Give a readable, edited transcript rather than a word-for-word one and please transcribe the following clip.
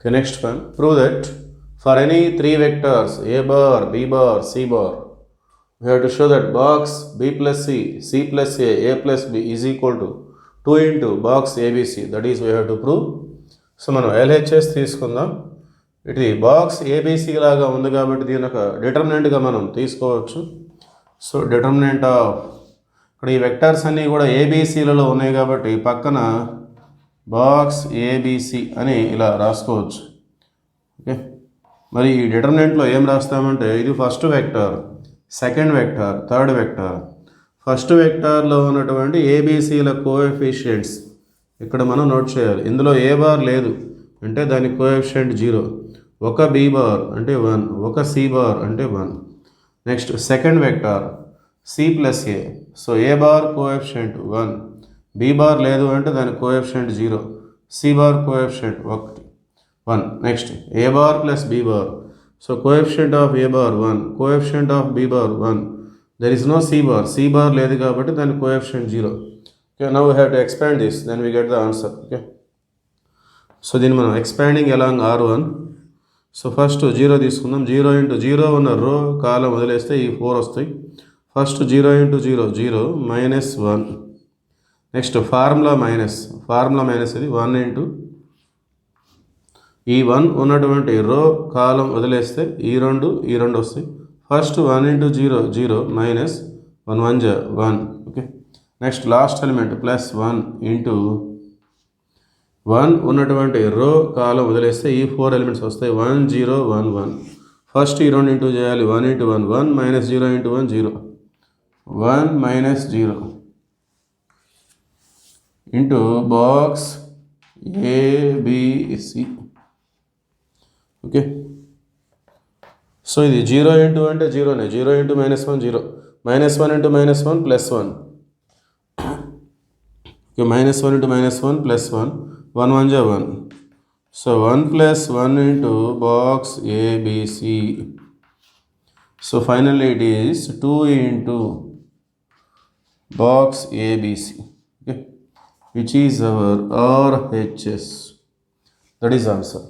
Okay, next one. Prove that for any three vectors a bar, b bar, c bar, we have to show that box b plus c plus a plus b is equal to 2 into box abc. That is, we have to prove. So మనం LHS తీసుకుందాం. ఇది box ABC లాగా ఉంది కాబట్టి దీని ఒక డిటర్మినెంట్గా మనం తీసుకోవచ్చు. సో డిటర్మినెంట్ ఆఫ్ ఇక్కడ ఈ వెక్టర్స్ అన్నీ కూడా ఏబీసీలలో ఉన్నాయి కాబట్టి పక్కన బాక్స్ ఏబీసీ అని ఇలా రాసుకోవచ్చు. ఓకే, మరి ఈ డిటర్మినెంట్లో ఏం రాస్తామంటే ఇది first vector, second vector, third vector. First వెక్టార్లో ఉన్నటువంటి ఏబీసీల కోఎఫిషియంట్స్ ఇక్కడ మనం నోట్ చేయాలి. ఇందులో ఏ బార్ లేదు అంటే దాని కోఎఫిషియంట్ 0. ఒక బీ బార్ అంటే 1, ఒక సి బార్ అంటే 1. Next second vector C plus A. So A bar coefficient 1, B bar లేదు అంటే దాని coefficient 0, C bar coefficient 1. Next A bar plus B bar. So coefficient of A bar 1, coefficient of B bar 1. There is no C bar లేదు కాబట్టి దాని coefficient 0. Okay, now we have to expand this, then we get the answer. Okay, so దీన్ని మనం expanding along R1. So first 0 తీసుకుందాం. 0 into 0 ఉన్న రో కాలం వదిలేస్తే ఈ 4 వస్తాయి. First 0 into 0 0 -1. Next formula minus ఇది 1 into ఈ 1 ఉన్నటువంటి రో కాలం వదిలేస్తే ఈ రెండు వస్తాయి. First 1 into 0 0 -1 1 1. Okay, next last element +1 into 1 ఉన్నటువంటి రో కాలం వదిలేస్తే ఈ 4 ఎలిమెంట్స్ వస్తాయి. 1 0 1 1. ఫస్ట్ ఈ 2 ఇంటూ చేయాలి. 1 into 1 1 -0 into 1 0 1 -0 into box ABC. Okay, so ఇది 0 ఇంటూ అంటే 0నే. 0 into -1 0, -1 into -1 +1. Okay, -1 into -1 +1, 1 1 1. So 1 + 1 into box ABC. So finally it is 2 into box ABC. Okay, which is our RHS. That is answer.